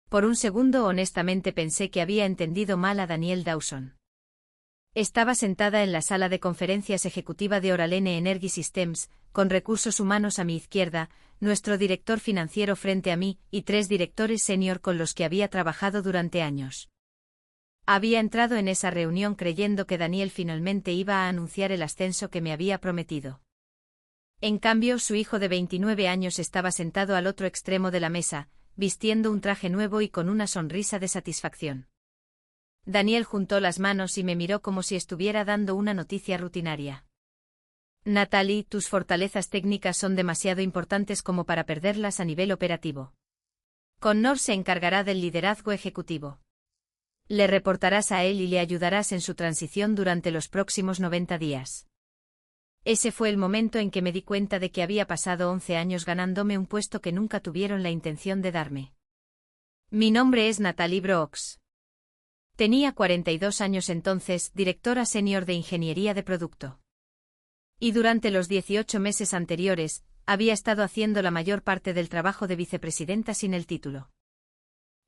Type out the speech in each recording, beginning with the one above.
Por un segundo honestamente pensé que había entendido mal a Daniel Dawson. Estaba sentada en la sala de conferencias ejecutiva de Oralene Energy Systems, con recursos humanos a mi izquierda, nuestro director financiero frente a mí y 3 directores senior con los que había trabajado durante años. Había entrado en esa reunión creyendo que Daniel finalmente iba a anunciar el ascenso que me había prometido. En cambio, su hijo de 29 años estaba sentado al otro extremo de la mesa, vistiendo un traje nuevo y con una sonrisa de satisfacción. Daniel juntó las manos y me miró como si estuviera dando una noticia rutinaria. Natalie, tus fortalezas técnicas son demasiado importantes como para perderlas a nivel operativo. Connor se encargará del liderazgo ejecutivo. Le reportarás a él y le ayudarás en su transición durante los próximos 90 días. Ese fue el momento en que me di cuenta de que había pasado 11 años ganándome un puesto que nunca tuvieron la intención de darme. Mi nombre es Natalie Brooks. Tenía 42 años entonces, directora senior de ingeniería de producto. Y durante los 18 meses anteriores, había estado haciendo la mayor parte del trabajo de vicepresidenta sin el título.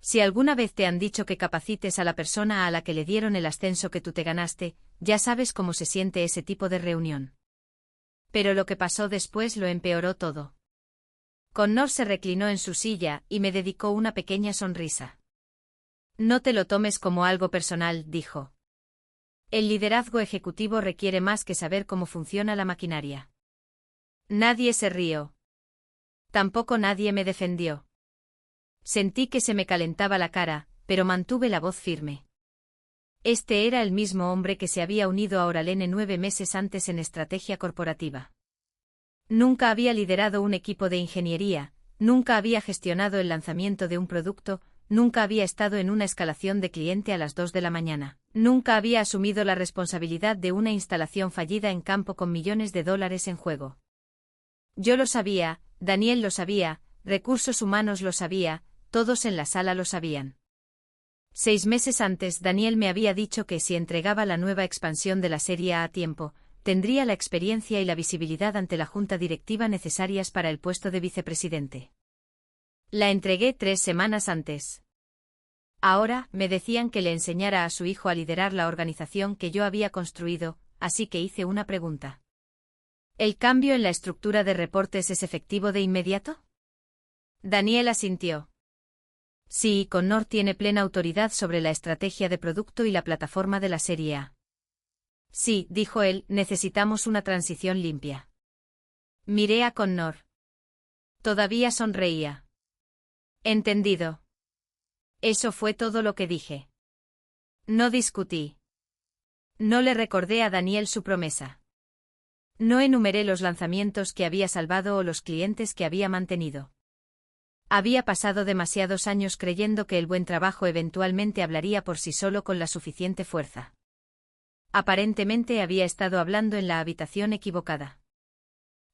Si alguna vez te han dicho que capacites a la persona a la que le dieron el ascenso que tú te ganaste, ya sabes cómo se siente ese tipo de reunión. Pero lo que pasó después lo empeoró todo. Connor se reclinó en su silla y me dedicó una pequeña sonrisa. No te lo tomes como algo personal, dijo. El liderazgo ejecutivo requiere más que saber cómo funciona la maquinaria. Nadie se rió. Tampoco nadie me defendió. Sentí que se me calentaba la cara, pero mantuve la voz firme. Este era el mismo hombre que se había unido a Oralene 9 meses antes en estrategia corporativa. Nunca había liderado un equipo de ingeniería, nunca había gestionado el lanzamiento de un producto, nunca había estado en una escalación de cliente a las 2 de la mañana, nunca había asumido la responsabilidad de una instalación fallida en campo con millones de dólares en juego. Yo lo sabía, Daniel lo sabía, recursos humanos lo sabía, todos en la sala lo sabían. 6 meses antes Daniel me había dicho que si entregaba la nueva expansión de la serie A tiempo, tendría la experiencia y la visibilidad ante la junta directiva necesarias para el puesto de vicepresidente. La entregué 3 semanas antes. Ahora, me decían que le enseñara a su hijo a liderar la organización que yo había construido, así que hice una pregunta. ¿El cambio en la estructura de reportes es efectivo de inmediato? Daniel asintió. Sí, Connor tiene plena autoridad sobre la estrategia de producto y la plataforma de la serie A. Sí, dijo él, necesitamos una transición limpia. Miré a Connor. Todavía sonreía. Entendido. Eso fue todo lo que dije. No discutí. No le recordé a Daniel su promesa. No enumeré los lanzamientos que había salvado o los clientes que había mantenido. Había pasado demasiados años creyendo que el buen trabajo eventualmente hablaría por sí solo con la suficiente fuerza. Aparentemente había estado hablando en la habitación equivocada.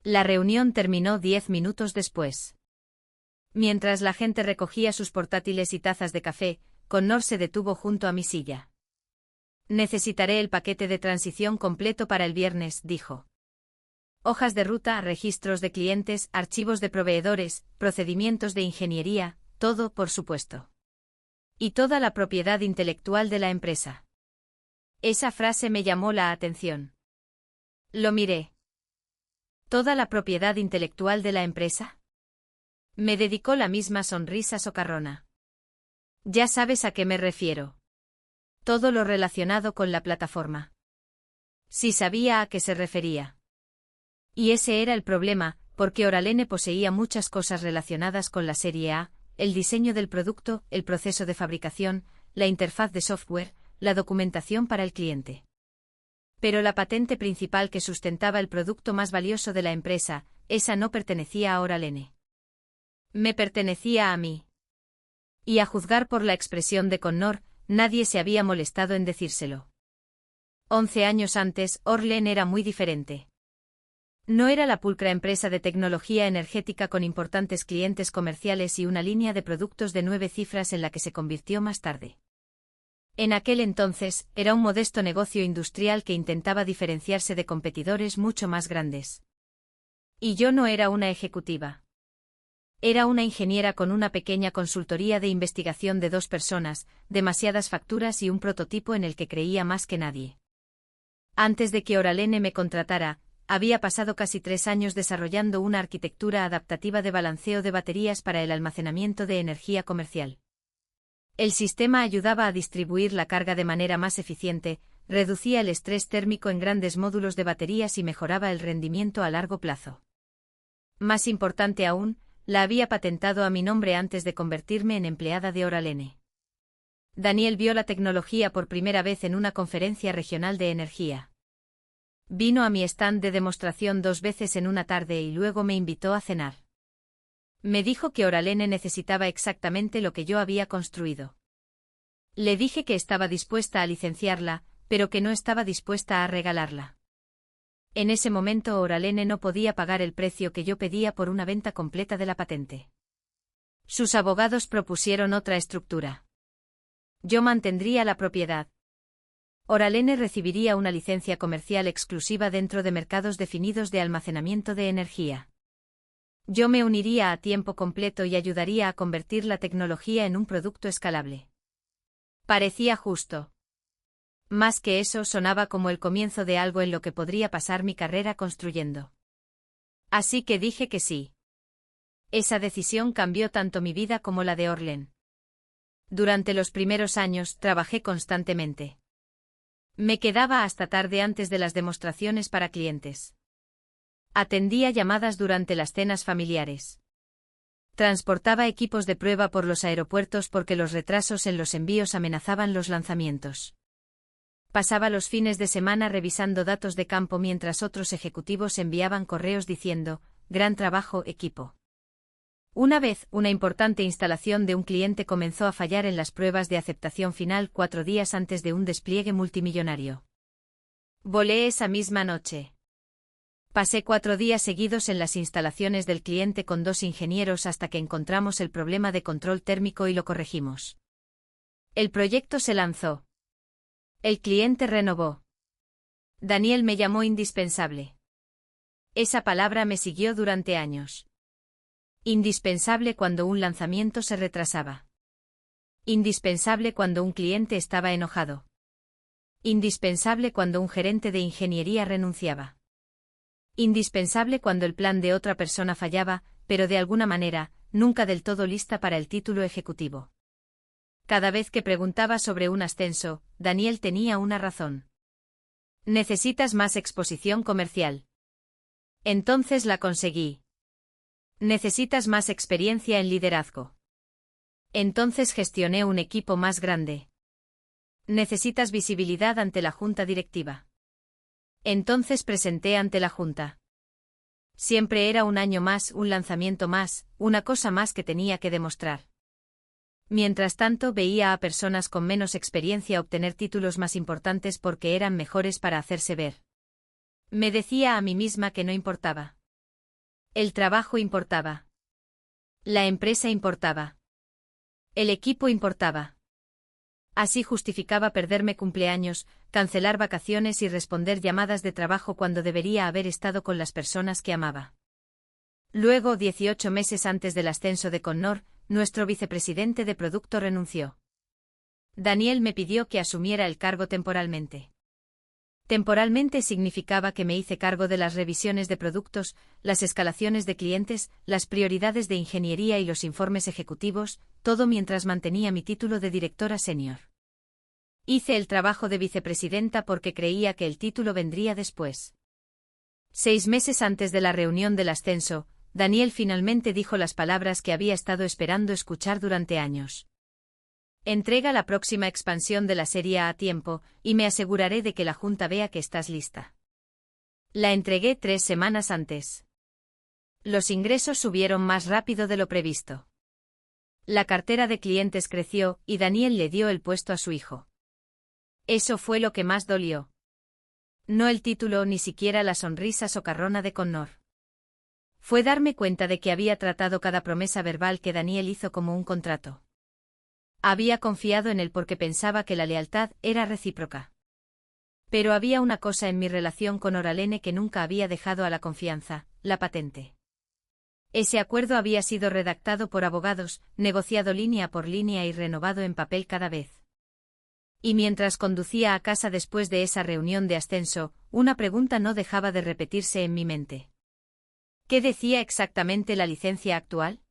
La reunión terminó 10 minutos después. Mientras la gente recogía sus portátiles y tazas de café, Connor se detuvo junto a mi silla. Necesitaré el paquete de transición completo para el viernes, dijo. Hojas de ruta, registros de clientes, archivos de proveedores, procedimientos de ingeniería, todo, por supuesto. Y toda la propiedad intelectual de la empresa. Esa frase me llamó la atención. Lo miré. ¿Toda la propiedad intelectual de la empresa? Me dedicó la misma sonrisa socarrona. Ya sabes a qué me refiero. Todo lo relacionado con la plataforma. Sí sabía a qué se refería. Y ese era el problema, porque Oralene poseía muchas cosas relacionadas con la serie A, el diseño del producto, el proceso de fabricación, la interfaz de software, la documentación para el cliente. Pero la patente principal que sustentaba el producto más valioso de la empresa, esa no pertenecía a Oralene. Me pertenecía a mí. Y a juzgar por la expresión de Connor, nadie se había molestado en decírselo. 11 años antes, Orlen era muy diferente. No era la pulcra empresa de tecnología energética con importantes clientes comerciales y una línea de productos de 9 cifras en la que se convirtió más tarde. En aquel entonces, era un modesto negocio industrial que intentaba diferenciarse de competidores mucho más grandes. Y yo no era una ejecutiva. Era una ingeniera con una pequeña consultoría de investigación de 2 personas, demasiadas facturas y un prototipo en el que creía más que nadie. Antes de que Oralene me contratara, había pasado casi 3 años desarrollando una arquitectura adaptativa de balanceo de baterías para el almacenamiento de energía comercial. El sistema ayudaba a distribuir la carga de manera más eficiente, reducía el estrés térmico en grandes módulos de baterías y mejoraba el rendimiento a largo plazo. Más importante aún, la había patentado a mi nombre antes de convertirme en empleada de Oralene. Daniel vio la tecnología por primera vez en una conferencia regional de energía. Vino a mi stand de demostración 2 veces en una tarde y luego me invitó a cenar. Me dijo que Oralene necesitaba exactamente lo que yo había construido. Le dije que estaba dispuesta a licenciarla, pero que no estaba dispuesta a regalarla. En ese momento Oralene no podía pagar el precio que yo pedía por una venta completa de la patente. Sus abogados propusieron otra estructura. Yo mantendría la propiedad. Oralene recibiría una licencia comercial exclusiva dentro de mercados definidos de almacenamiento de energía. Yo me uniría a tiempo completo y ayudaría a convertir la tecnología en un producto escalable. Parecía justo. Más que eso, sonaba como el comienzo de algo en lo que podría pasar mi carrera construyendo. Así que dije que sí. Esa decisión cambió tanto mi vida como la de Orlen. Durante los primeros años trabajé constantemente. Me quedaba hasta tarde antes de las demostraciones para clientes. Atendía llamadas durante las cenas familiares. Transportaba equipos de prueba por los aeropuertos porque los retrasos en los envíos amenazaban los lanzamientos. Pasaba los fines de semana revisando datos de campo mientras otros ejecutivos enviaban correos diciendo, «Gran trabajo, equipo». Una vez, una importante instalación de un cliente comenzó a fallar en las pruebas de aceptación final 4 días antes de un despliegue multimillonario. Volé esa misma noche. Pasé 4 días seguidos en las instalaciones del cliente con 2 ingenieros hasta que encontramos el problema de control térmico y lo corregimos. El proyecto se lanzó. El cliente renovó. Daniel me llamó indispensable. Esa palabra me siguió durante años. Indispensable cuando un lanzamiento se retrasaba. Indispensable cuando un cliente estaba enojado. Indispensable cuando un gerente de ingeniería renunciaba. Indispensable cuando el plan de otra persona fallaba, pero de alguna manera, nunca del todo lista para el título ejecutivo. Cada vez que preguntaba sobre un ascenso, Daniel tenía una razón. Necesitas más exposición comercial. Entonces la conseguí. Necesitas más experiencia en liderazgo. Entonces gestioné un equipo más grande. Necesitas visibilidad ante la junta directiva. Entonces presenté ante la junta. Siempre era un año más, un lanzamiento más, una cosa más que tenía que demostrar. Mientras tanto veía a personas con menos experiencia obtener títulos más importantes porque eran mejores para hacerse ver. Me decía a mí misma que no importaba. El trabajo importaba. La empresa importaba. El equipo importaba. Así justificaba perderme cumpleaños, cancelar vacaciones y responder llamadas de trabajo cuando debería haber estado con las personas que amaba. Luego, 18 meses antes del ascenso de Connor, nuestro vicepresidente de producto renunció. Daniel me pidió que asumiera el cargo temporalmente. Temporalmente significaba que me hice cargo de las revisiones de productos, las escalaciones de clientes, las prioridades de ingeniería y los informes ejecutivos, todo mientras mantenía mi título de directora senior. Hice el trabajo de vicepresidenta porque creía que el título vendría después. 6 meses antes de la reunión del ascenso, Daniel finalmente dijo las palabras que había estado esperando escuchar durante años. Entrega la próxima expansión de la serie a tiempo, y me aseguraré de que la junta vea que estás lista. La entregué 3 semanas antes. Los ingresos subieron más rápido de lo previsto. La cartera de clientes creció, y Daniel le dio el puesto a su hijo. Eso fue lo que más dolió. No el título, ni siquiera la sonrisa socarrona de Connor. Fue darme cuenta de que había tratado cada promesa verbal que Daniel hizo como un contrato. Había confiado en él porque pensaba que la lealtad era recíproca. Pero había una cosa en mi relación con Oralene que nunca había dejado a la confianza, la patente. Ese acuerdo había sido redactado por abogados, negociado línea por línea y renovado en papel cada vez. Y mientras conducía a casa después de esa reunión de ascenso, una pregunta no dejaba de repetirse en mi mente. ¿Qué decía exactamente la licencia actual?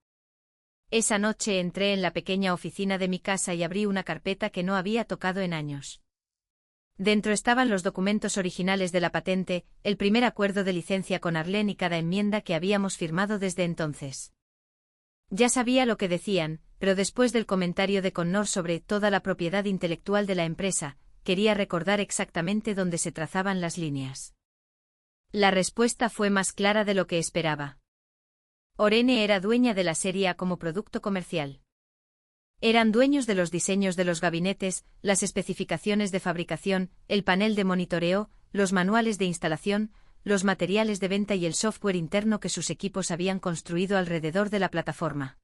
Esa noche entré en la pequeña oficina de mi casa y abrí una carpeta que no había tocado en años. Dentro estaban los documentos originales de la patente, el primer acuerdo de licencia con Arlene y cada enmienda que habíamos firmado desde entonces. Ya sabía lo que decían, pero después del comentario de Connor sobre toda la propiedad intelectual de la empresa, quería recordar exactamente dónde se trazaban las líneas. La respuesta fue más clara de lo que esperaba. Orene era dueña de la serie A como producto comercial. Eran dueños de los diseños de los gabinetes, las especificaciones de fabricación, el panel de monitoreo, los manuales de instalación, los materiales de venta y el software interno que sus equipos habían construido alrededor de la plataforma.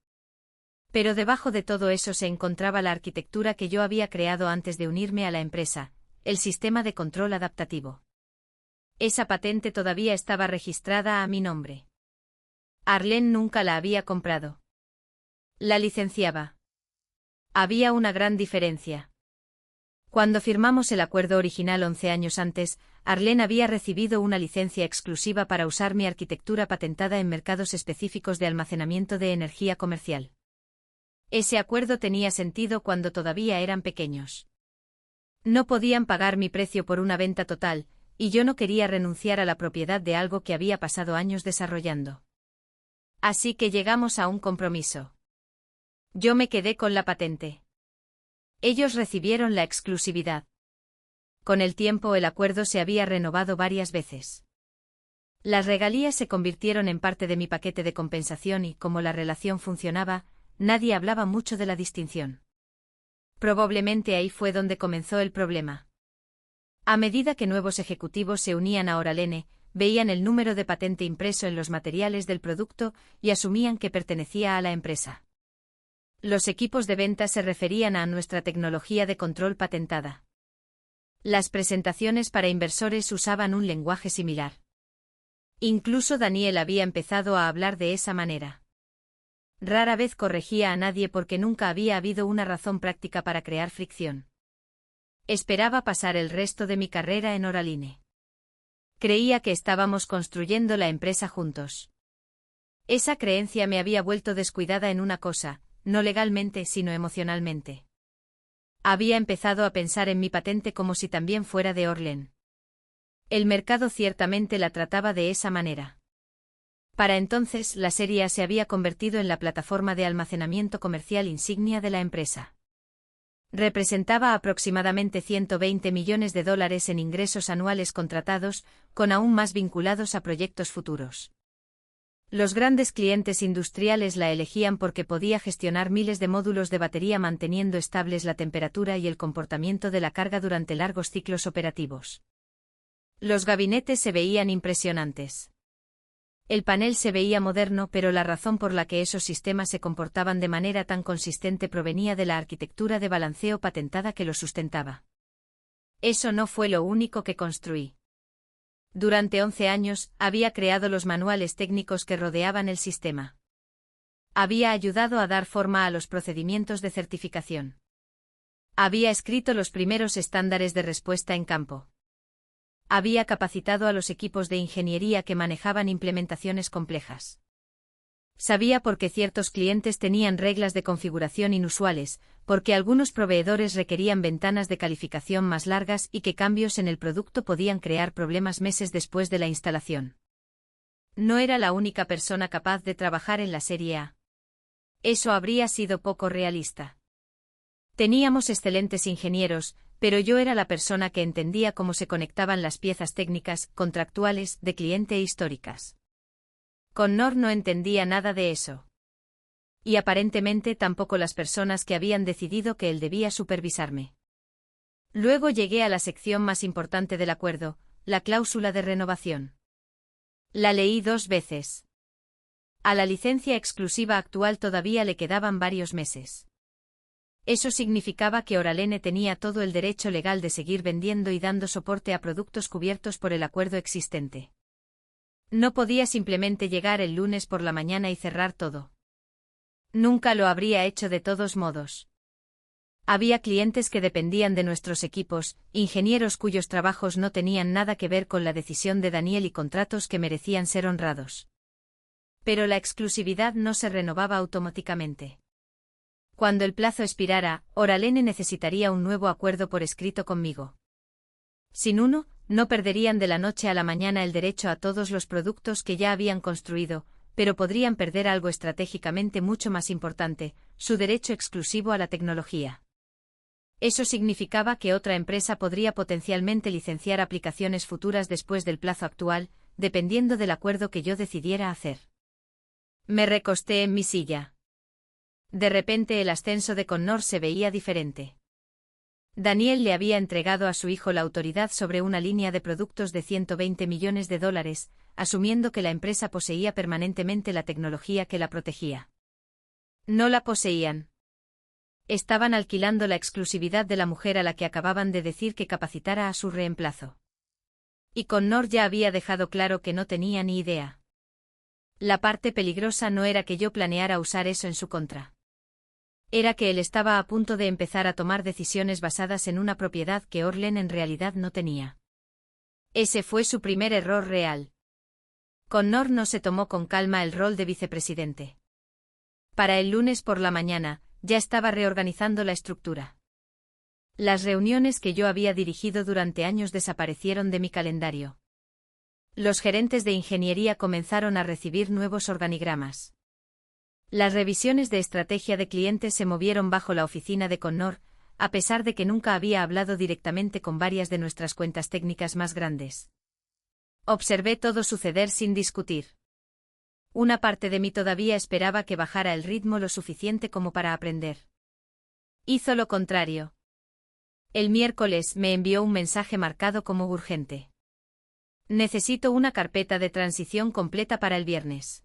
Pero debajo de todo eso se encontraba la arquitectura que yo había creado antes de unirme a la empresa, el sistema de control adaptativo. Esa patente todavía estaba registrada a mi nombre. Arlene nunca la había comprado. La licenciaba. Había una gran diferencia. Cuando firmamos el acuerdo original 11 años antes, Arlene había recibido una licencia exclusiva para usar mi arquitectura patentada en mercados específicos de almacenamiento de energía comercial. Ese acuerdo tenía sentido cuando todavía eran pequeños. No podían pagar mi precio por una venta total, y yo no quería renunciar a la propiedad de algo que había pasado años desarrollando. Así que llegamos a un compromiso. Yo me quedé con la patente. Ellos recibieron la exclusividad. Con el tiempo el acuerdo se había renovado varias veces. Las regalías se convirtieron en parte de mi paquete de compensación y, como la relación funcionaba, nadie hablaba mucho de la distinción. Probablemente ahí fue donde comenzó el problema. A medida que nuevos ejecutivos se unían a Oralene, veían el número de patente impreso en los materiales del producto y asumían que pertenecía a la empresa. Los equipos de venta se referían a nuestra tecnología de control patentada. Las presentaciones para inversores usaban un lenguaje similar. Incluso Daniel había empezado a hablar de esa manera. Rara vez corregía a nadie porque nunca había habido una razón práctica para crear fricción. Esperaba pasar el resto de mi carrera en Oraline. Creía que estábamos construyendo la empresa juntos. Esa creencia me había vuelto descuidada en una cosa, no legalmente sino emocionalmente. Había empezado a pensar en mi patente como si también fuera de Orlen. El mercado ciertamente la trataba de esa manera. Para entonces la serie A se había convertido en la plataforma de almacenamiento comercial insignia de la empresa. Representaba aproximadamente $120 millones en ingresos anuales contratados, con aún más vinculados a proyectos futuros. Los grandes clientes industriales la elegían porque podía gestionar miles de módulos de batería manteniendo estables la temperatura y el comportamiento de la carga durante largos ciclos operativos. Los gabinetes se veían impresionantes. El panel se veía moderno, pero la razón por la que esos sistemas se comportaban de manera tan consistente provenía de la arquitectura de balanceo patentada que lo sustentaba. Eso no fue lo único que construí. Durante 11 años, había creado los manuales técnicos que rodeaban el sistema. Había ayudado a dar forma a los procedimientos de certificación. Había escrito los primeros estándares de respuesta en campo. Había capacitado a los equipos de ingeniería que manejaban implementaciones complejas. Sabía por qué ciertos clientes tenían reglas de configuración inusuales, porque algunos proveedores requerían ventanas de calificación más largas y que cambios en el producto podían crear problemas meses después de la instalación. No era la única persona capaz de trabajar en la serie A. Eso habría sido poco realista. Teníamos excelentes ingenieros, pero yo era la persona que entendía cómo se conectaban las piezas técnicas, contractuales, de cliente e históricas. Connor no entendía nada de eso. Y aparentemente tampoco las personas que habían decidido que él debía supervisarme. Luego llegué a la sección más importante del acuerdo, la cláusula de renovación. La leí 2 veces. A la licencia exclusiva actual todavía le quedaban varios meses. Eso significaba que Oralene tenía todo el derecho legal de seguir vendiendo y dando soporte a productos cubiertos por el acuerdo existente. No podía simplemente llegar el lunes por la mañana y cerrar todo. Nunca lo habría hecho de todos modos. Había clientes que dependían de nuestros equipos, ingenieros cuyos trabajos no tenían nada que ver con la decisión de Daniel y contratos que merecían ser honrados. Pero la exclusividad no se renovaba automáticamente. Cuando el plazo expirara, Oralene necesitaría un nuevo acuerdo por escrito conmigo. Sin uno, no perderían de la noche a la mañana el derecho a todos los productos que ya habían construido, pero podrían perder algo estratégicamente mucho más importante, su derecho exclusivo a la tecnología. Eso significaba que otra empresa podría potencialmente licenciar aplicaciones futuras después del plazo actual, dependiendo del acuerdo que yo decidiera hacer. Me recosté en mi silla. De repente el ascenso de Connor se veía diferente. Daniel le había entregado a su hijo la autoridad sobre una línea de productos de $120 millones, asumiendo que la empresa poseía permanentemente la tecnología que la protegía. No la poseían. Estaban alquilando la exclusividad de la mujer a la que acababan de decir que capacitara a su reemplazo. Y Connor ya había dejado claro que no tenía ni idea. La parte peligrosa no era que yo planeara usar eso en su contra. Era que él estaba a punto de empezar a tomar decisiones basadas en una propiedad que Orlen en realidad no tenía. Ese fue su primer error real. Connor no se tomó con calma el rol de vicepresidente. Para el lunes por la mañana, ya estaba reorganizando la estructura. Las reuniones que yo había dirigido durante años desaparecieron de mi calendario. Los gerentes de ingeniería comenzaron a recibir nuevos organigramas. Las revisiones de estrategia de clientes se movieron bajo la oficina de Connor, a pesar de que nunca había hablado directamente con varias de nuestras cuentas técnicas más grandes. Observé todo suceder sin discutir. Una parte de mí todavía esperaba que bajara el ritmo lo suficiente como para aprender. Hizo lo contrario. El miércoles me envió un mensaje marcado como urgente. Necesito una carpeta de transición completa para el viernes.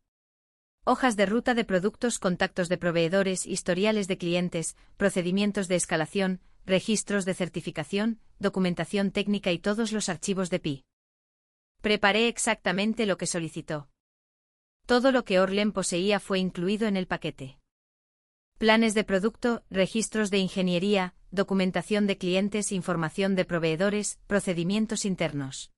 Hojas de ruta de productos, contactos de proveedores, historiales de clientes, procedimientos de escalación, registros de certificación, documentación técnica y todos los archivos de PI. Preparé exactamente lo que solicitó. Todo lo que Orlen poseía fue incluido en el paquete. Planes de producto, registros de ingeniería, documentación de clientes, información de proveedores, procedimientos internos.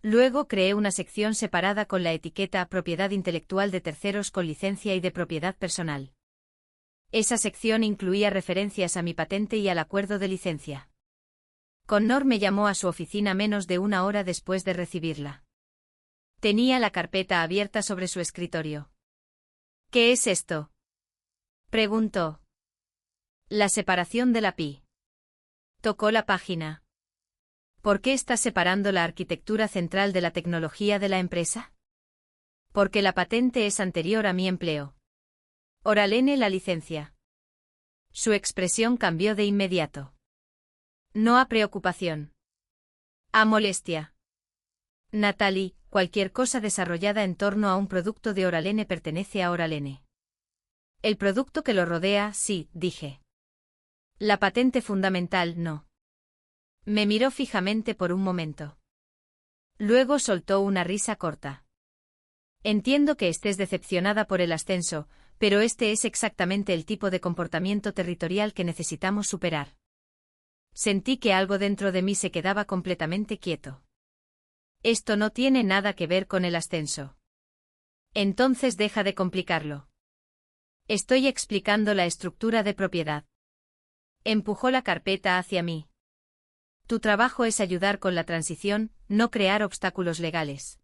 Luego creé una sección separada con la etiqueta Propiedad intelectual de terceros con licencia y de propiedad personal. Esa sección incluía referencias a mi patente y al acuerdo de licencia. Connor me llamó a su oficina menos de una hora después de recibirla. Tenía la carpeta abierta sobre su escritorio. ¿Qué es esto?, preguntó. La separación de la PI. Tocó la página. ¿Por qué estás separando la arquitectura central de la tecnología de la empresa? Porque la patente es anterior a mi empleo. Oralene la licencia. Su expresión cambió de inmediato. No a preocupación. A molestia. Natalie, cualquier cosa desarrollada en torno a un producto de Oralene pertenece a Oralene. El producto que lo rodea, sí, dije. La patente fundamental, no. Me miró fijamente por un momento. Luego soltó una risa corta. Entiendo que estés decepcionada por el ascenso, pero este es exactamente el tipo de comportamiento territorial que necesitamos superar. Sentí que algo dentro de mí se quedaba completamente quieto. Esto no tiene nada que ver con el ascenso. Entonces deja de complicarlo. Estoy explicando la estructura de propiedad. Empujó la carpeta hacia mí. Tu trabajo es ayudar con la transición, no crear obstáculos legales.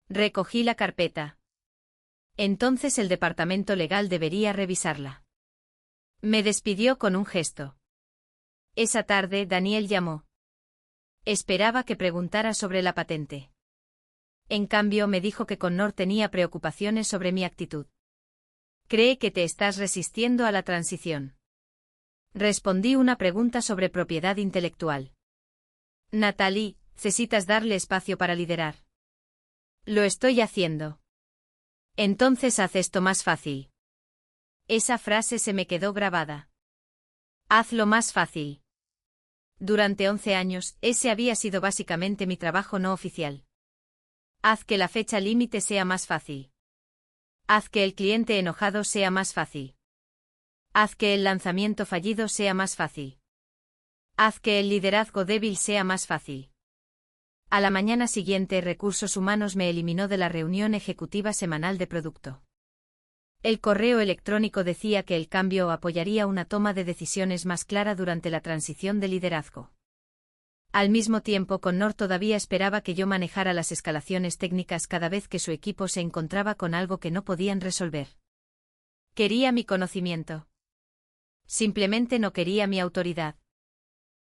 Recogí la carpeta. Entonces el departamento legal debería revisarla. Me despidió con un gesto. Esa tarde Daniel llamó. Esperaba que preguntara sobre la patente. En cambio me dijo que Connor tenía preocupaciones sobre mi actitud. ¿Cree que te estás resistiendo a la transición? Respondí una pregunta sobre propiedad intelectual. Natalie, necesitas darle espacio para liderar. Lo estoy haciendo. Entonces haz esto más fácil. Esa frase se me quedó grabada. Hazlo más fácil. Durante 11 años, ese había sido básicamente mi trabajo no oficial. Haz que la fecha límite sea más fácil. Haz que el cliente enojado sea más fácil. Haz que el lanzamiento fallido sea más fácil. Haz que el liderazgo débil sea más fácil. A la mañana siguiente, Recursos Humanos me eliminó de la reunión ejecutiva semanal de producto. El correo electrónico decía que el cambio apoyaría una toma de decisiones más clara durante la transición de liderazgo. Al mismo tiempo, Connor todavía esperaba que yo manejara las escalaciones técnicas cada vez que su equipo se encontraba con algo que no podían resolver. Quería mi conocimiento. Simplemente no quería mi autoridad.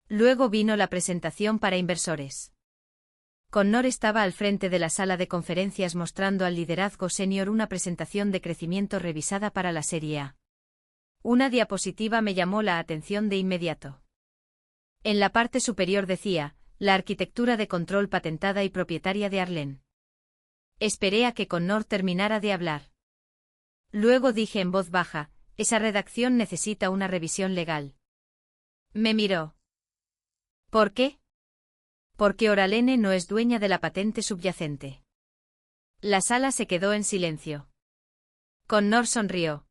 Luego vino la presentación para inversores. Connor estaba al frente de la sala de conferencias mostrando al liderazgo senior una presentación de crecimiento revisada para la serie A. Una diapositiva me llamó la atención de inmediato. En la parte superior decía, la arquitectura de control patentada y propietaria de Arlen. Esperé a que Connor terminara de hablar. Luego dije en voz baja, esa redacción necesita una revisión legal. Me miró. ¿Por qué? Porque Oralene no es dueña de la patente subyacente. La sala se quedó en silencio. Connor sonrió.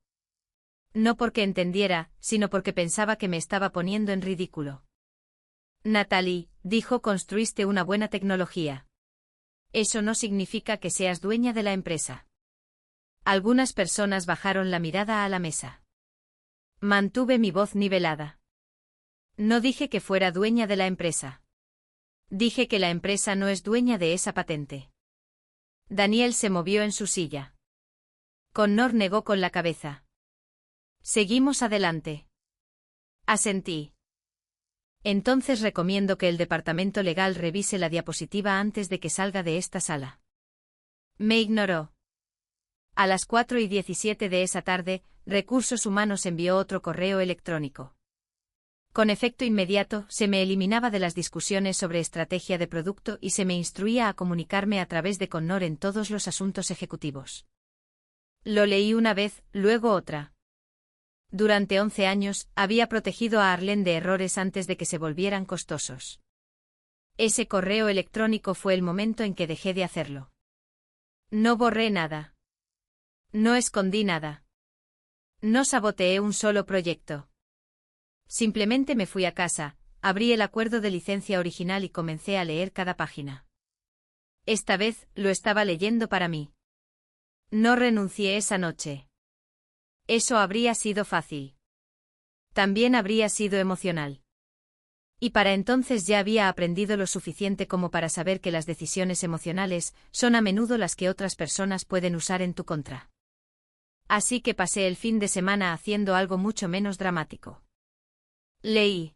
No porque entendiera, sino porque pensaba que me estaba poniendo en ridículo. Natalie, dijo, construiste una buena tecnología. Eso no significa que seas dueña de la empresa. Algunas personas bajaron la mirada a la mesa. Mantuve mi voz nivelada. No dije que fuera dueña de la empresa. Dije que la empresa no es dueña de esa patente. Daniel se movió en su silla. Connor negó con la cabeza. Seguimos adelante. Asentí. Entonces recomiendo que el departamento legal revise la diapositiva antes de que salga de esta sala. Me ignoró. A las 4:17 de esa tarde, Recursos Humanos envió otro correo electrónico. Con efecto inmediato, se me eliminaba de las discusiones sobre estrategia de producto y se me instruía a comunicarme a través de Connor en todos los asuntos ejecutivos. Lo leí una vez, luego otra. Durante 11 años, había protegido a Arlen de errores antes de que se volvieran costosos. Ese correo electrónico fue el momento en que dejé de hacerlo. No borré nada. No escondí nada. No saboteé un solo proyecto. Simplemente me fui a casa, abrí el acuerdo de licencia original y comencé a leer cada página. Esta vez, lo estaba leyendo para mí. No renuncié esa noche. Eso habría sido fácil. También habría sido emocional. Y para entonces ya había aprendido lo suficiente como para saber que las decisiones emocionales son a menudo las que otras personas pueden usar en tu contra. Así que pasé el fin de semana haciendo algo mucho menos dramático. Leí.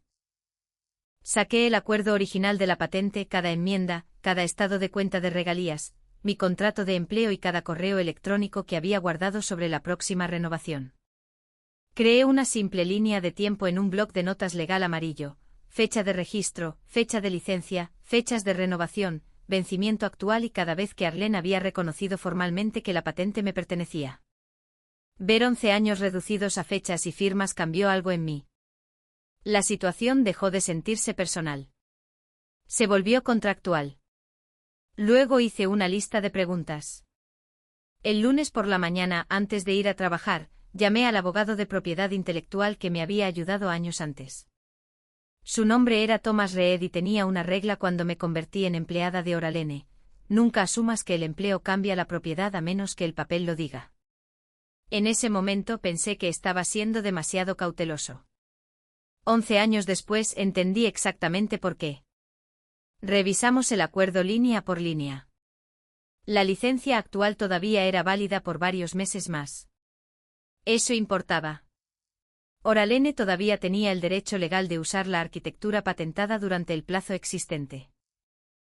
Saqué el acuerdo original de la patente, cada enmienda, cada estado de cuenta de regalías, mi contrato de empleo y cada correo electrónico que había guardado sobre la próxima renovación. Creé una simple línea de tiempo en un bloc de notas legal amarillo, fecha de registro, fecha de licencia, fechas de renovación, vencimiento actual y cada vez que Arlen había reconocido formalmente que la patente me pertenecía. Ver 11 años reducidos a fechas y firmas cambió algo en mí. La situación dejó de sentirse personal. Se volvió contractual. Luego hice una lista de preguntas. El lunes por la mañana, antes de ir a trabajar, llamé al abogado de propiedad intelectual que me había ayudado años antes. Su nombre era Thomas Reed y tenía una regla cuando me convertí en empleada de Oralene: nunca asumas que el empleo cambia la propiedad a menos que el papel lo diga. En ese momento pensé que estaba siendo demasiado cauteloso. 11 años después entendí exactamente por qué. Revisamos el acuerdo línea por línea. La licencia actual todavía era válida por varios meses más. Eso importaba. Oralene todavía tenía el derecho legal de usar la arquitectura patentada durante el plazo existente.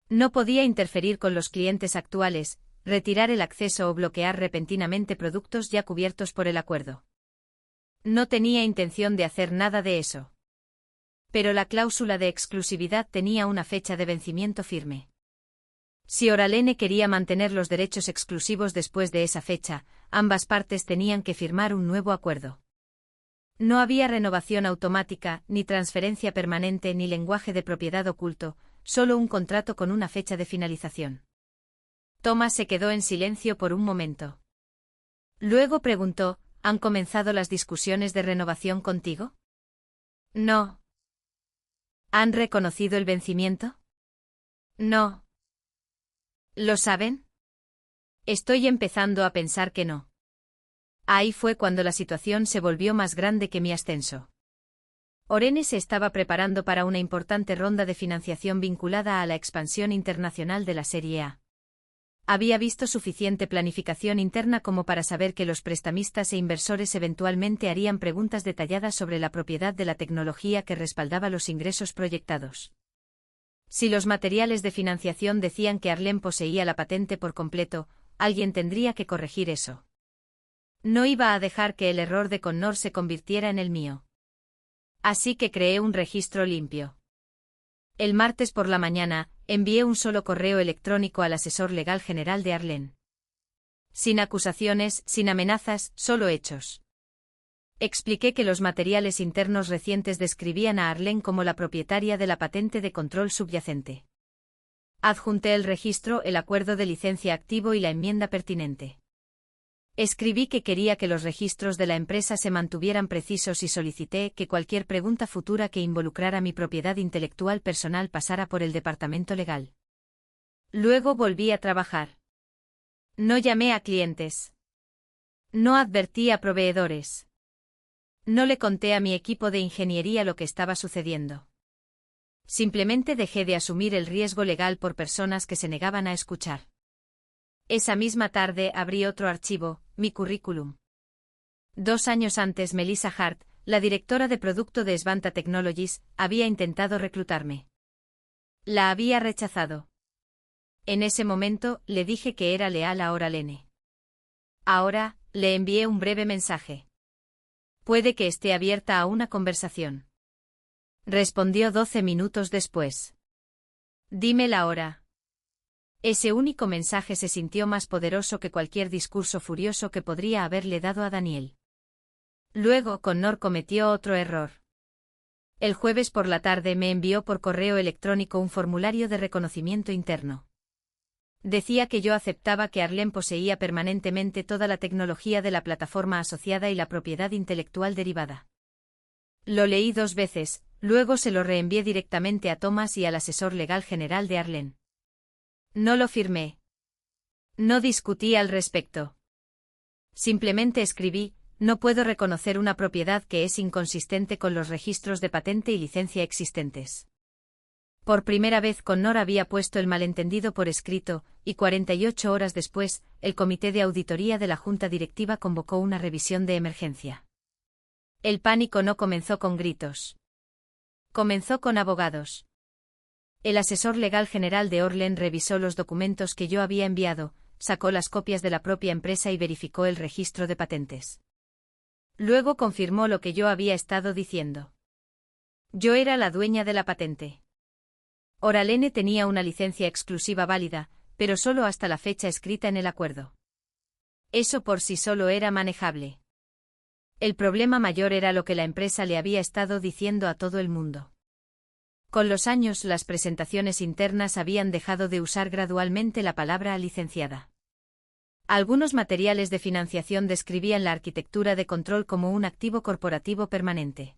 No podía interferir con los clientes actuales, retirar el acceso o bloquear repentinamente productos ya cubiertos por el acuerdo. No tenía intención de hacer nada de eso. Pero la cláusula de exclusividad tenía una fecha de vencimiento firme. Si Oralene quería mantener los derechos exclusivos después de esa fecha, ambas partes tenían que firmar un nuevo acuerdo. No había renovación automática, ni transferencia permanente, ni lenguaje de propiedad oculto, solo un contrato con una fecha de finalización. Thomas se quedó en silencio por un momento. Luego preguntó, ¿han comenzado las discusiones de renovación contigo? No. ¿Han reconocido el vencimiento? No. ¿Lo saben? Estoy empezando a pensar que no. Ahí fue cuando la situación se volvió más grande que mi ascenso. Orene se estaba preparando para una importante ronda de financiación vinculada a la expansión internacional de la Serie A. Había visto suficiente planificación interna como para saber que los prestamistas e inversores eventualmente harían preguntas detalladas sobre la propiedad de la tecnología que respaldaba los ingresos proyectados. Si los materiales de financiación decían que Arlen poseía la patente por completo, alguien tendría que corregir eso. No iba a dejar que el error de Connor se convirtiera en el mío. Así que creé un registro limpio. El martes por la mañana, envié un solo correo electrónico al asesor legal general de Arlen. Sin acusaciones, sin amenazas, solo hechos. Expliqué que los materiales internos recientes describían a Arlen como la propietaria de la patente de control subyacente. Adjunté el registro, el acuerdo de licencia activo y la enmienda pertinente. Escribí que quería que los registros de la empresa se mantuvieran precisos y solicité que cualquier pregunta futura que involucrara mi propiedad intelectual personal pasara por el departamento legal. Luego volví a trabajar. No llamé a clientes. No advertí a proveedores. No le conté a mi equipo de ingeniería lo que estaba sucediendo. Simplemente dejé de asumir el riesgo legal por personas que se negaban a escuchar. Esa misma tarde abrí otro archivo, mi currículum. 2 años antes Melissa Hart, la directora de producto de Svanta Technologies, había intentado reclutarme. La había rechazado. En ese momento, le dije que era leal a Oralene. Ahora, le envié un breve mensaje. Puede que esté abierta a una conversación. Respondió 12 minutos después. Dime la hora. Ese único mensaje se sintió más poderoso que cualquier discurso furioso que podría haberle dado a Daniel. Luego Connor cometió otro error. El jueves por la tarde me envió por correo electrónico un formulario de reconocimiento interno. Decía que yo aceptaba que Arlen poseía permanentemente toda la tecnología de la plataforma asociada y la propiedad intelectual derivada. Lo leí 2 veces, luego se lo reenvié directamente a Thomas y al asesor legal general de Arlen. No lo firmé. No discutí al respecto. Simplemente escribí, no puedo reconocer una propiedad que es inconsistente con los registros de patente y licencia existentes. Por primera vez Connor había puesto el malentendido por escrito, y 48 horas después, el comité de auditoría de la junta directiva convocó una revisión de emergencia. El pánico no comenzó con gritos. Comenzó con abogados. El asesor legal general de Orlen revisó los documentos que yo había enviado, sacó las copias de la propia empresa y verificó el registro de patentes. Luego confirmó lo que yo había estado diciendo. Yo era la dueña de la patente. Oralene tenía una licencia exclusiva válida, pero solo hasta la fecha escrita en el acuerdo. Eso por sí solo era manejable. El problema mayor era lo que la empresa le había estado diciendo a todo el mundo. Con los años las presentaciones internas habían dejado de usar gradualmente la palabra licenciada. Algunos materiales de financiación describían la arquitectura de control como un activo corporativo permanente.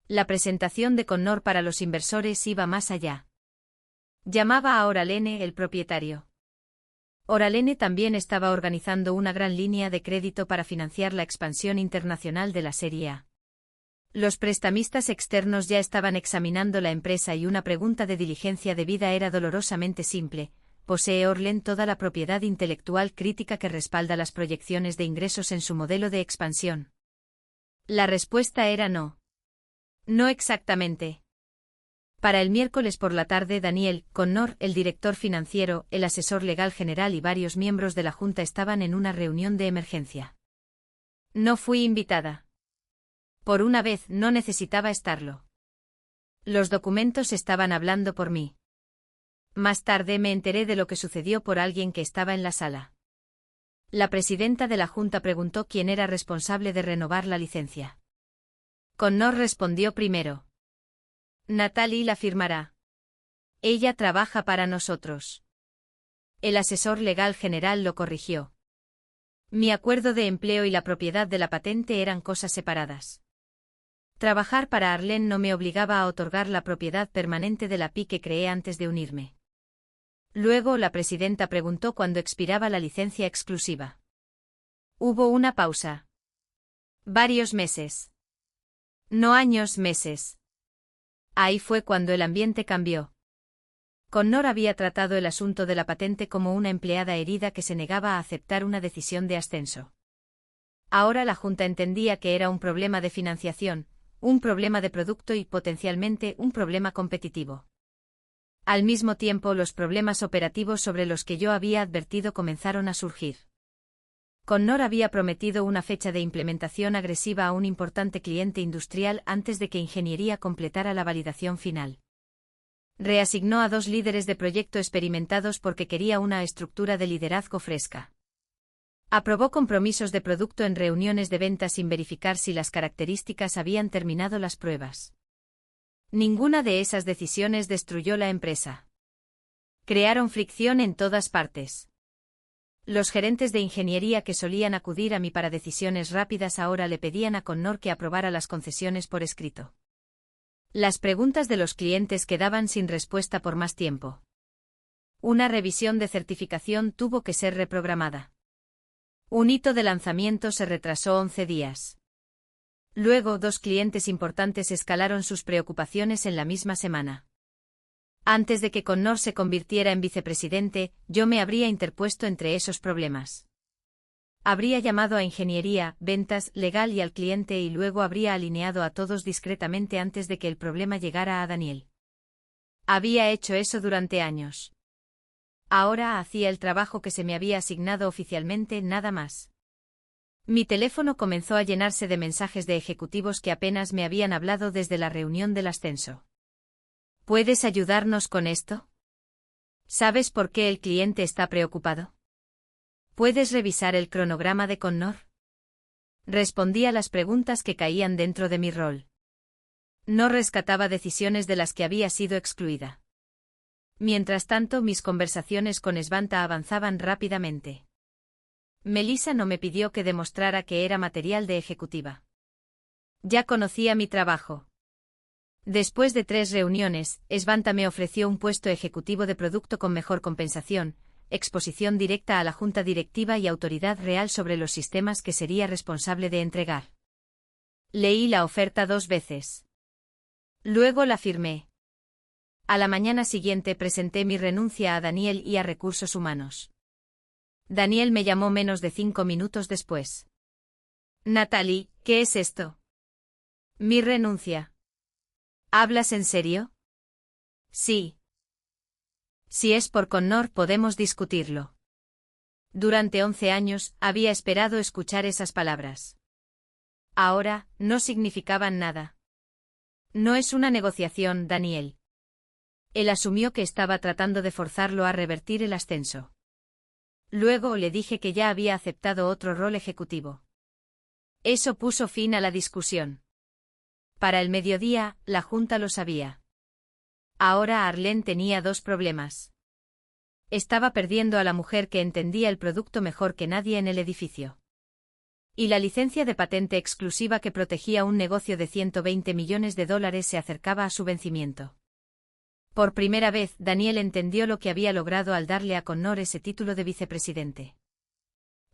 La presentación de Connor para los inversores iba más allá. Llamaba a Oralene el propietario. Oralene también estaba organizando una gran línea de crédito para financiar la expansión internacional de la Serie A. Los prestamistas externos ya estaban examinando la empresa y una pregunta de diligencia debida era dolorosamente simple: ¿posee Orlen toda la propiedad intelectual crítica que respalda las proyecciones de ingresos en su modelo de expansión? La respuesta era no. No exactamente. Para el miércoles por la tarde Daniel, Connor, el director financiero, el asesor legal general y varios miembros de la junta estaban en una reunión de emergencia. No fui invitada. Por una vez no necesitaba estarlo. Los documentos estaban hablando por mí. Más tarde me enteré de lo que sucedió por alguien que estaba en la sala. La presidenta de la junta preguntó quién era responsable de renovar la licencia. Connor respondió primero. Natalie la firmará. Ella trabaja para nosotros. El asesor legal general lo corrigió. Mi acuerdo de empleo y la propiedad de la patente eran cosas separadas. Trabajar para Arlene no me obligaba a otorgar la propiedad permanente de la PI que creé antes de unirme. Luego la presidenta preguntó cuándo expiraba la licencia exclusiva. Hubo una pausa. Varios meses. No años, meses. Ahí fue cuando el ambiente cambió. Connor había tratado el asunto de la patente como una empleada herida que se negaba a aceptar una decisión de ascenso. Ahora la Junta entendía que era un problema de financiación, un problema de producto y potencialmente un problema competitivo. Al mismo tiempo, los problemas operativos sobre los que yo había advertido comenzaron a surgir. Connor había prometido una fecha de implementación agresiva a un importante cliente industrial antes de que Ingeniería completara la validación final. Reasignó a 2 líderes de proyecto experimentados porque quería una estructura de liderazgo fresca. Aprobó compromisos de producto en reuniones de ventas sin verificar si las características habían terminado las pruebas. Ninguna de esas decisiones destruyó la empresa. Crearon fricción en todas partes. Los gerentes de ingeniería que solían acudir a mí para decisiones rápidas ahora le pedían a Connor que aprobara las concesiones por escrito. Las preguntas de los clientes quedaban sin respuesta por más tiempo. Una revisión de certificación tuvo que ser reprogramada. Un hito de lanzamiento se retrasó 11 días. Luego 2 clientes importantes escalaron sus preocupaciones en la misma semana. Antes de que Connor se convirtiera en vicepresidente, yo me habría interpuesto entre esos problemas. Habría llamado a ingeniería, ventas, legal y al cliente y luego habría alineado a todos discretamente antes de que el problema llegara a Daniel. Había hecho eso durante años. Ahora hacía el trabajo que se me había asignado oficialmente, nada más. Mi teléfono comenzó a llenarse de mensajes de ejecutivos que apenas me habían hablado desde la reunión del ascenso. ¿Puedes ayudarnos con esto? ¿Sabes por qué el cliente está preocupado? ¿Puedes revisar el cronograma de Connor? Respondía las preguntas que caían dentro de mi rol. No rescataba decisiones de las que había sido excluida. Mientras tanto, mis conversaciones con Svanta avanzaban rápidamente. Melissa no me pidió que demostrara que era material de ejecutiva. Ya conocía mi trabajo. Después de 3 reuniones, Svanta me ofreció un puesto ejecutivo de producto con mejor compensación, exposición directa a la junta directiva y autoridad real sobre los sistemas que sería responsable de entregar. Leí la oferta 2 veces. Luego la firmé. A la mañana siguiente presenté mi renuncia a Daniel y a Recursos Humanos. Daniel me llamó menos de 5 minutos después. Natalie, ¿qué es esto? Mi renuncia. ¿Hablas en serio? Sí. Si es por Connor, podemos discutirlo. Durante 11 años, había esperado escuchar esas palabras. Ahora, no significaban nada. No es una negociación, Daniel. Él asumió que estaba tratando de forzarlo a revertir el ascenso. Luego le dije que ya había aceptado otro rol ejecutivo. Eso puso fin a la discusión. Para el mediodía, la junta lo sabía. Ahora Arlene tenía 2 problemas. Estaba perdiendo a la mujer que entendía el producto mejor que nadie en el edificio. Y la licencia de patente exclusiva que protegía un negocio de $120 millones se acercaba a su vencimiento. Por primera vez, Daniel entendió lo que había logrado al darle a Connor ese título de vicepresidente.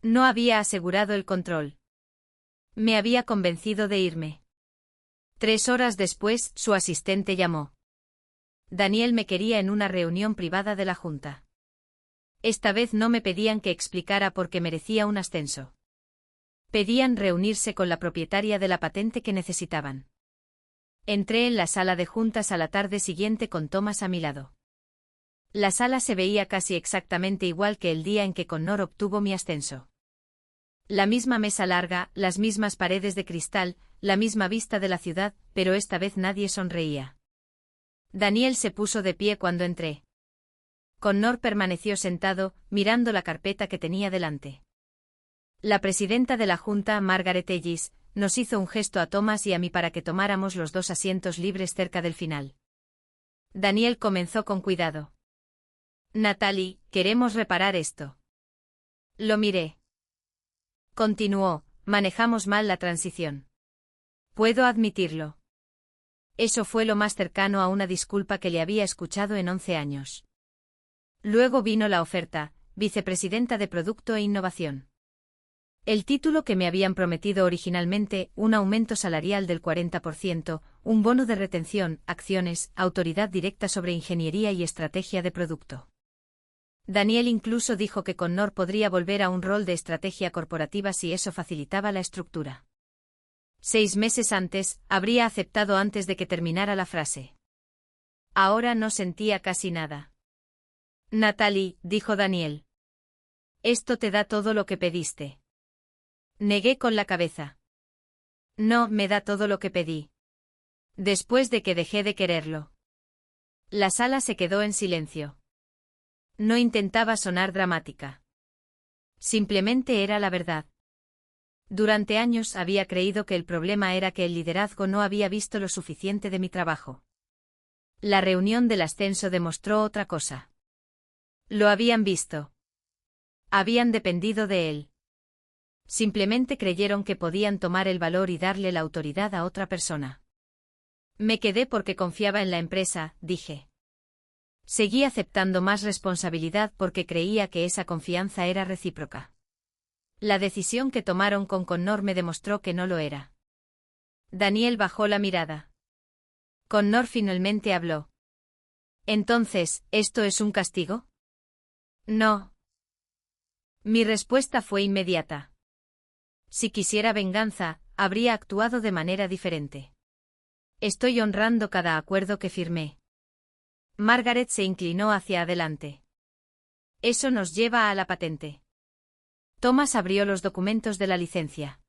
No había asegurado el control. Me había convencido de irme. 3 horas después, su asistente llamó. Daniel me quería en una reunión privada de la junta. Esta vez no me pedían que explicara por qué merecía un ascenso. Pedían reunirse con la propietaria de la patente que necesitaban. Entré en la sala de juntas a la tarde siguiente con Thomas a mi lado. La sala se veía casi exactamente igual que el día en que Connor obtuvo mi ascenso. La misma mesa larga, las mismas paredes de cristal, la misma vista de la ciudad, pero esta vez nadie sonreía. Daniel se puso de pie cuando entré. Connor permaneció sentado, mirando la carpeta que tenía delante. La presidenta de la junta, Margaret Ellis, nos hizo un gesto a Thomas y a mí para que tomáramos los 2 asientos libres cerca del final. Daniel comenzó con cuidado. Natalie, queremos reparar esto. Lo miré. Continuó, manejamos mal la transición. Puedo admitirlo. Eso fue lo más cercano a una disculpa que le había escuchado en 11 años. Luego vino la oferta, vicepresidenta de Producto e Innovación. El título que me habían prometido originalmente, un aumento salarial del 40%, un bono de retención, acciones, autoridad directa sobre ingeniería y estrategia de producto. Daniel incluso dijo que Connor podría volver a un rol de estrategia corporativa si eso facilitaba la estructura. 6 meses antes, habría aceptado antes de que terminara la frase. Ahora no sentía casi nada. Natalie, dijo Daniel. Esto te da todo lo que pediste. Negué con la cabeza. No me da todo lo que pedí. Después de que dejé de quererlo. La sala se quedó en silencio. No intentaba sonar dramática. Simplemente era la verdad. Durante años había creído que el problema era que el liderazgo no había visto lo suficiente de mi trabajo. La reunión del ascenso demostró otra cosa. Lo habían visto. Habían dependido de él. Simplemente creyeron que podían tomar el valor y darle la autoridad a otra persona. Me quedé porque confiaba en la empresa, dije. Seguí aceptando más responsabilidad porque creía que esa confianza era recíproca. La decisión que tomaron con Connor me demostró que no lo era. Daniel bajó la mirada. Connor finalmente habló. Entonces, ¿esto es un castigo? No. Mi respuesta fue inmediata. Si quisiera venganza, habría actuado de manera diferente. Estoy honrando cada acuerdo que firmé. Margaret se inclinó hacia adelante. Eso nos lleva a la patente. Thomas abrió los documentos de la licencia.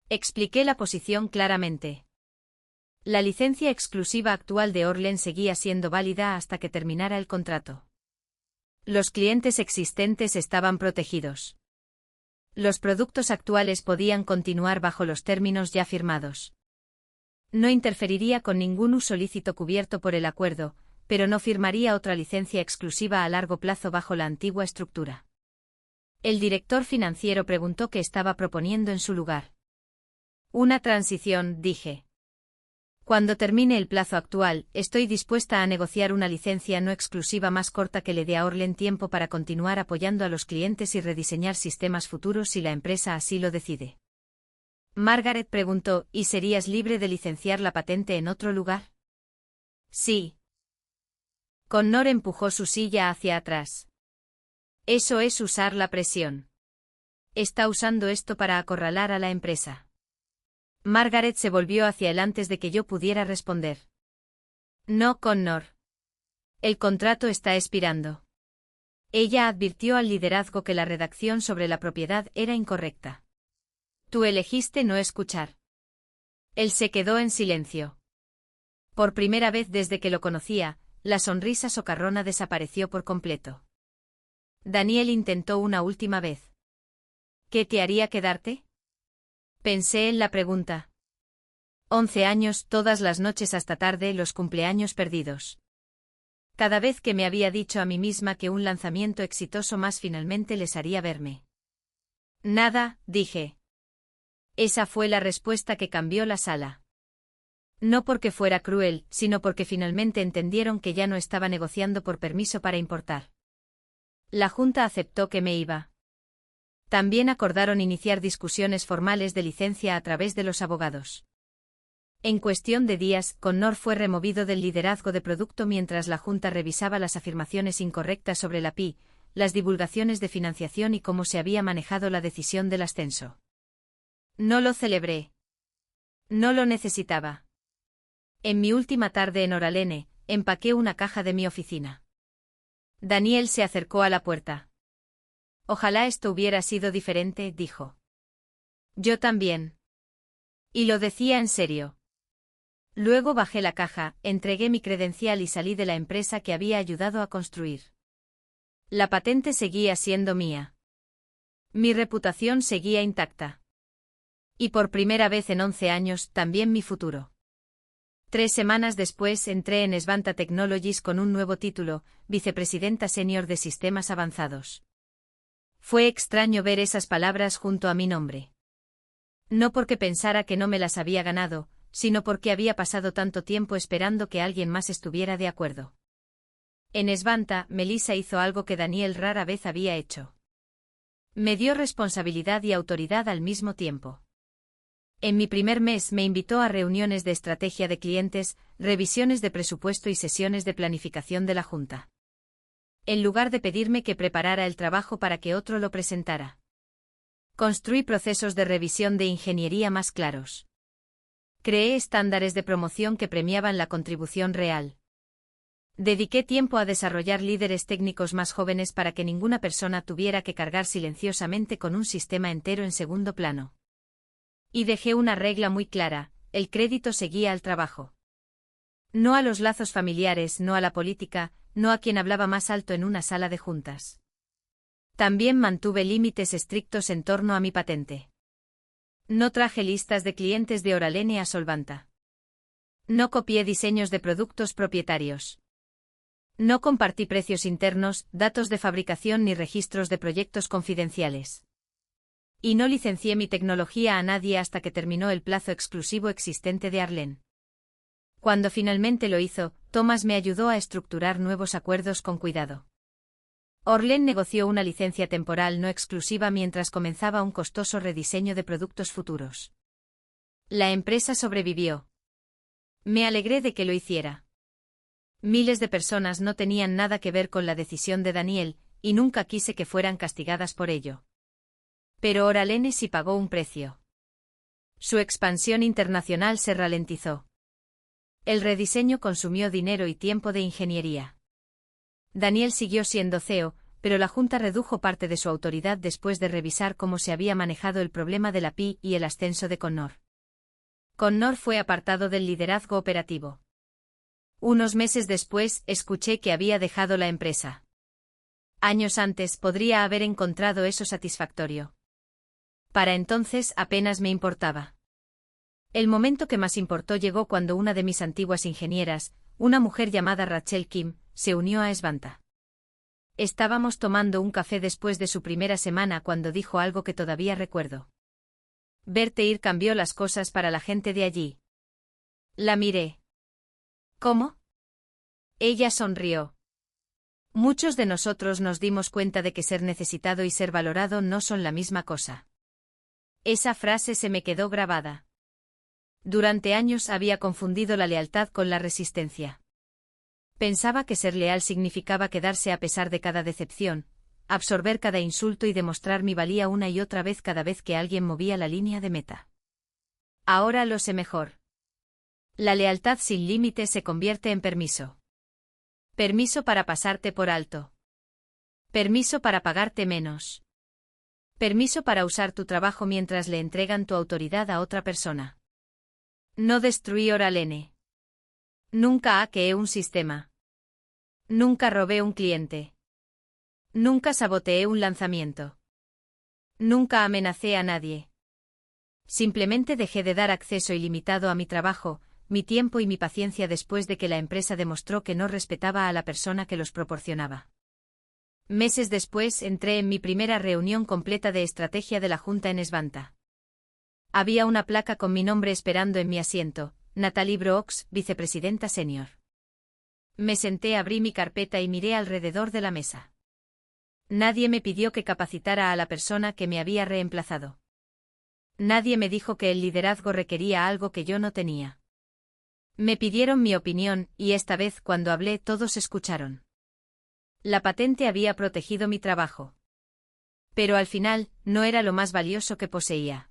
Expliqué la posición claramente. La licencia exclusiva actual de Orlen seguía siendo válida hasta que terminara el contrato. Los clientes existentes estaban protegidos. Los productos actuales podían continuar bajo los términos ya firmados. No interferiría con ningún uso lícito cubierto por el acuerdo, pero no firmaría otra licencia exclusiva a largo plazo bajo la antigua estructura. El director financiero preguntó qué estaba proponiendo en su lugar. Una transición, dije. Cuando termine el plazo actual, estoy dispuesta a negociar una licencia no exclusiva más corta que le dé a Orlen tiempo para continuar apoyando a los clientes y rediseñar sistemas futuros si la empresa así lo decide. Margaret preguntó, ¿y serías libre de licenciar la patente en otro lugar? Sí. Connor empujó su silla hacia atrás. Eso es usar la presión. Está usando esto para acorralar a la empresa. Margaret se volvió hacia él antes de que yo pudiera responder. No, Connor. El contrato está expirando. Ella advirtió al liderazgo que la redacción sobre la propiedad era incorrecta. Tú elegiste no escuchar. Él se quedó en silencio. Por primera vez desde que lo conocía, la sonrisa socarrona desapareció por completo. Daniel intentó una última vez. ¿Qué te haría quedarte? Pensé en la pregunta. 11 años, todas las noches hasta tarde, los cumpleaños perdidos. Cada vez que me había dicho a mí misma que un lanzamiento exitoso más finalmente les haría verme. Nada, dije. Esa fue la respuesta que cambió la sala. No porque fuera cruel, sino porque finalmente entendieron que ya no estaba negociando por permiso para importar. La Junta aceptó que me iba. También acordaron iniciar discusiones formales de licencia a través de los abogados. En cuestión de días, Connor fue removido del liderazgo de producto mientras la Junta revisaba las afirmaciones incorrectas sobre la PI, las divulgaciones de financiación y cómo se había manejado la decisión del ascenso. No lo celebré. No lo necesitaba. En mi última tarde en Oralene, empaqué una caja de mi oficina. Daniel se acercó a la puerta. Ojalá esto hubiera sido diferente, dijo. Yo también. Y lo decía en serio. Luego bajé la caja, entregué mi credencial y salí de la empresa que había ayudado a construir. La patente seguía siendo mía. Mi reputación seguía intacta. Y por primera vez en 11 años, también mi futuro. 3 semanas después entré en Svanta Technologies con un nuevo título, vicepresidenta senior de sistemas avanzados. Fue extraño ver esas palabras junto a mi nombre. No porque pensara que no me las había ganado, sino porque había pasado tanto tiempo esperando que alguien más estuviera de acuerdo. En Svanta, Melissa hizo algo que Daniel rara vez había hecho. Me dio responsabilidad y autoridad al mismo tiempo. En mi primer mes me invitó a reuniones de estrategia de clientes, revisiones de presupuesto y sesiones de planificación de la junta. En lugar de pedirme que preparara el trabajo para que otro lo presentara. Construí procesos de revisión de ingeniería más claros. Creé estándares de promoción que premiaban la contribución real. Dediqué tiempo a desarrollar líderes técnicos más jóvenes para que ninguna persona tuviera que cargar silenciosamente con un sistema entero en segundo plano. Y dejé una regla muy clara: el crédito seguía al trabajo. No a los lazos familiares, no a la política, no a quien hablaba más alto en una sala de juntas. También mantuve límites estrictos en torno a mi patente. No traje listas de clientes de Oralene a Solvanta. No copié diseños de productos propietarios. No compartí precios internos, datos de fabricación ni registros de proyectos confidenciales. Y no licencié mi tecnología a nadie hasta que terminó el plazo exclusivo existente de Arlen. Cuando finalmente lo hizo, Thomas me ayudó a estructurar nuevos acuerdos con cuidado. Orlen negoció una licencia temporal no exclusiva mientras comenzaba un costoso rediseño de productos futuros. La empresa sobrevivió. Me alegré de que lo hiciera. Miles de personas no tenían nada que ver con la decisión de Daniel, y nunca quise que fueran castigadas por ello. Pero Oralene sí pagó un precio. Su expansión internacional se ralentizó. El rediseño consumió dinero y tiempo de ingeniería. Daniel siguió siendo CEO, pero la Junta redujo parte de su autoridad después de revisar cómo se había manejado el problema de la PI y el ascenso de Connor. Connor fue apartado del liderazgo operativo. Unos meses después, escuché que había dejado la empresa. Años antes podría haber encontrado eso satisfactorio. Para entonces apenas me importaba. El momento que más importó llegó cuando una de mis antiguas ingenieras, una mujer llamada Rachel Kim, se unió a Svanta. Estábamos tomando un café después de su primera semana cuando dijo algo que todavía recuerdo. Verte ir cambió las cosas para la gente de allí. La miré. ¿Cómo? Ella sonrió. Muchos de nosotros nos dimos cuenta de que ser necesitado y ser valorado no son la misma cosa. Esa frase se me quedó grabada. Durante años había confundido la lealtad con la resistencia. Pensaba que ser leal significaba quedarse a pesar de cada decepción, absorber cada insulto y demostrar mi valía una y otra vez cada vez que alguien movía la línea de meta. Ahora lo sé mejor. La lealtad sin límites se convierte en permiso. Permiso para pasarte por alto. Permiso para pagarte menos. Permiso para usar tu trabajo mientras le entregan tu autoridad a otra persona. No destruí Oralene. Nunca hackeé un sistema. Nunca robé un cliente. Nunca saboteé un lanzamiento. Nunca amenacé a nadie. Simplemente dejé de dar acceso ilimitado a mi trabajo, mi tiempo y mi paciencia después de que la empresa demostró que no respetaba a la persona que los proporcionaba. Meses después entré en mi primera reunión completa de estrategia de la Junta en Svanta. Había una placa con mi nombre esperando en mi asiento, Natalie Brooks, vicepresidenta senior. Me senté, abrí mi carpeta y miré alrededor de la mesa. Nadie me pidió que capacitara a la persona que me había reemplazado. Nadie me dijo que el liderazgo requería algo que yo no tenía. Me pidieron mi opinión, y esta vez cuando hablé todos escucharon. La patente había protegido mi trabajo. Pero al final, no era lo más valioso que poseía.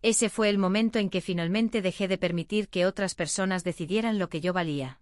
Ese fue el momento en que finalmente dejé de permitir que otras personas decidieran lo que yo valía.